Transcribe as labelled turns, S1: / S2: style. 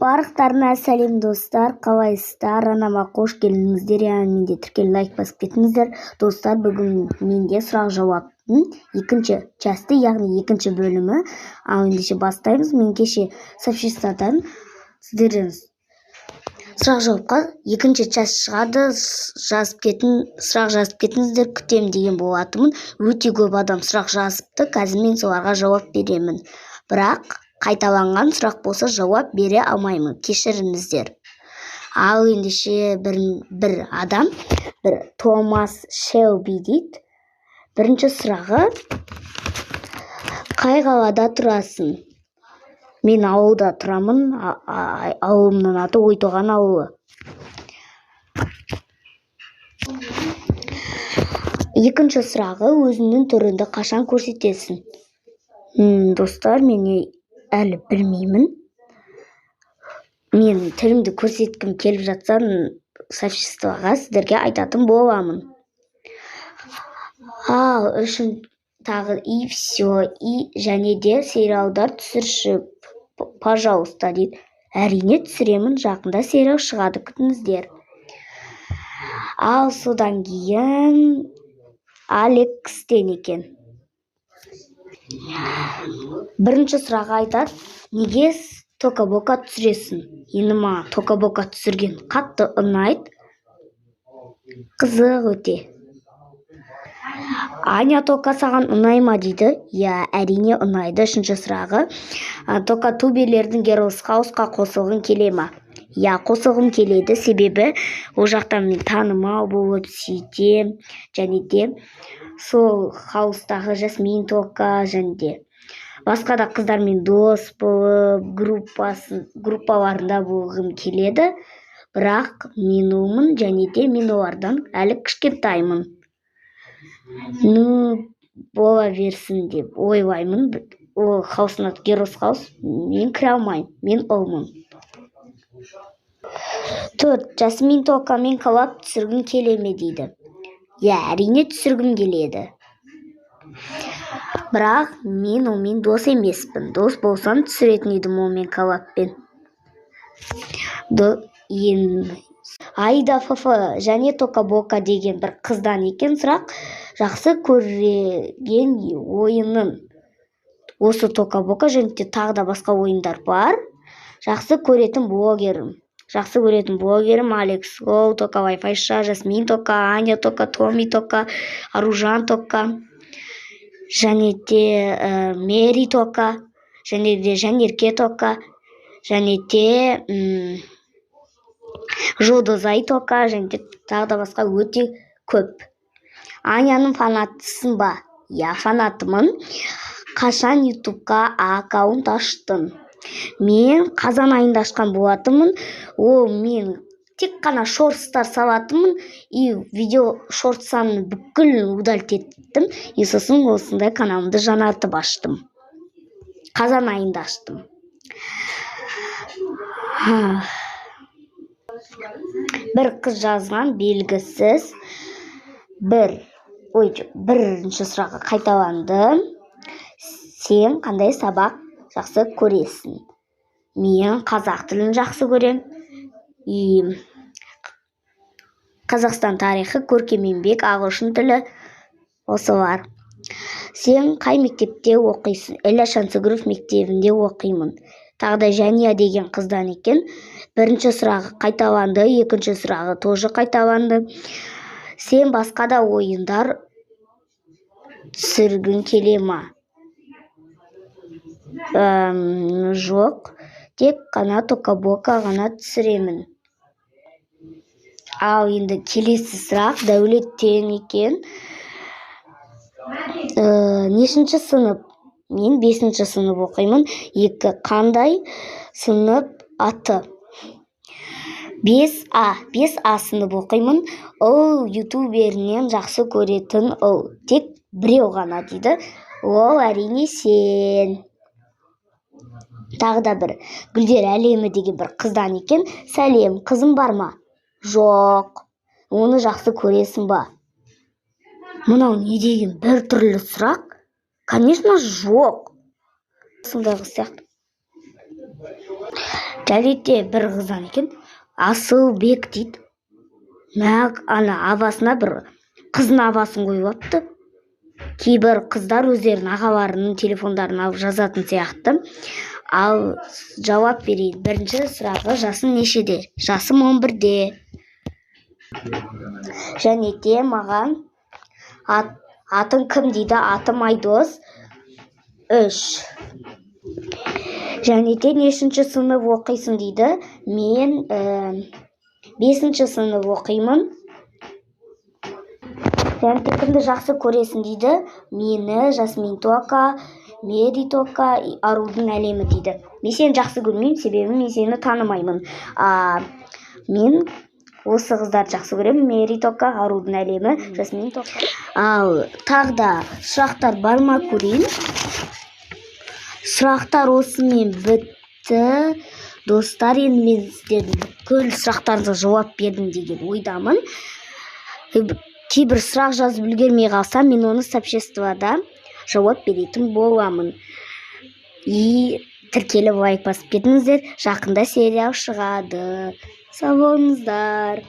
S1: Барлықтарына сәлем достар, қалайсыздар? Анама қош келдіңіздер. Менде тіркел лайк басып кетіңіздер. Достар, бүгін менде сұрақ жауаптың екінші части, яғни екінші бөлімі. Ал ендеше бастаймыз. Мен кеше сообществодан сіздерден сұрақ жауапқа екінші част шығады, сұрақ жазып кетіңіздер, күтем деген болатынмын. Өте көп адам сұрақ жазыпты, қазір мен соларға жауап беремін. Бірақ қайталанған сұрақ болса жауап бере алмаймын, кешіріңіздер. Ал ендеше бір адам, бір Томас Шелби дейді. Бірінші сұрағы: қай қалада тұрасың? Мен ауылда тұрамын, ауылымның аты Ойтоған ауылы. Екінші сұрағы: өзіңнің түріңді қашан көрсетесің? Достар, мен әлі білмеймін. Мен түрімді көрсеткім келіп жатса, сообществоға сіздерге айтатын боламын. Ал үшін тағы и все, и және де сериалдар түсірші, пожалуйста дейді. Әрине түсіремін, жақында сериал шығады, күтіңіздер. Ал содан кейін Алексден екен. Бірінші сұрақ айтады: неге тока-бока түсіресің? Енді маған тока-бока түсірген қатты ұнайды. Қызық өте. Аня тока саған ұнай ма дейді. Я, әрине ұнайды. Үшінші сұрағы: тока тубелердің Girls House'қа қосылғың келе ма? Я, қосылғым келеді, себебі ол жақта мен танымал болып сөйтем, және де сол хаустағы Жасмин тока, және де басқа да қыздармен дос болып, группаларында болғым келеді. Бірақ мен олмын, және де мен олардан әлі кішкентаймын. Бола берсін деп ойлаймын. Ол хаустың аты Girls House, мен кіре алмаймын, мен олмын. 4. Жасмин токамен коллаб түсіргің келе ме дейді. Я, әрине түсіргім келеді. Бірақ мен онымен дос емеспін. Дос болсам түсіретін едім онымен коллабпен. Айда ФФ және тока-бока деген бір қыздан екен сұрақ. Жақсы көрген ойының. Осы тока-бока және де тағы да басқа ойындар бар. Жақсы көретін блогерім Алекс Лоу тока, Вайфайша, Жасмин тока, Аня тока, Томи тока, Аружан тока, және де Мери тока, және де Жанерке тока, және де Жодозай тока, және де тағы да басқа өте көп. Аняның фанатысың ба? Я, фанатымын. Қашан ютубқа аккаунт аштың? Мен қазан айында ашқан болатынмын. Ол мен тек қана шортстар салатынмын. И видео шортсаны бүкіл удалить еттім. И сосын осындай каналымды жаңартып аштым. Қазан айында аштым. Бір қыз жазған, белгісіз. Бірінші сұраға қайталанды. Сен қандай сабақ жақсы көресің? Мен қазақ тілін жақсы көрем. Қазақстан тарихы, көркем еңбек, ағылшын тілі, осылар. Сен қай мектепте оқисың? Эля Шансүгіров мектебінде оқимын. Тағы да Жәния деген қыздан екен. Бірінші сұрағы қайталанды, екінші сұрағы тоже қайталанды. Сен басқа да ойындар түсіргің келе ма? Жоқ, тек қана тока-бока ғана түсіремін. Ал енді келесі сұрақ Дәулеттен екен. Нешінші сынып? Мен 5-ші сынып оқимын. Қандай сынып аты? 5А сынып оқимын. Ол ютуберінен жақсы көретін ол. Тек біреу ғана дейді. Ол әрине сен. Тағы да бір Гүлдер әлемі деген бір қыздан екен. Сәлем, қызым бар ма? Жоқ. Оны жақсы көресің ба? Мынау не деген бір түрлі сұрақ? Конечно, жоқ. Сондай қыз сияқты. Жәнетте бір қыздан екен, Асылбек дейді. Ана авасына бір қыздың авасын қойып апты. Кейбір қыздар өздерінің ағаларының телефондарын алып жазатын сияқты. Ал жауап берейін. Бірінші сұрағы, жасың нешеде? Жасым 11-де. Жәнетте маған атың кім дейді? Атым Айдос. 3. Жәнетте нешінші сынып оқисың дейді? Мен 5-ші сынып оқимын. Жәнетте кімді жақсы көресің дейді? Мені, Жасмин Тока, Мери Тока, Арудың әлемі дейді. Мен сені жақсы көрмеймін, себебі мен сені танымаймын. Мен осы қыздарды жақсы көремін. Мери Тока, Арудың әлемі, Жасмин Тока. Ал тағда сұрақтар бар ма көрейін? Сұрақтар осымен бітті. Достар, енді мен сіздердің бүкіл сұрақтарыңызға жауап бердім деген ойдамын. Кейбір сұрақ жазып үлгермей қалсам, мен оны сообществода жауап беретін боламын. Тіркеліп лайк басып кетіңіздер. Жақында сериал шығады. Сау болыңыздар.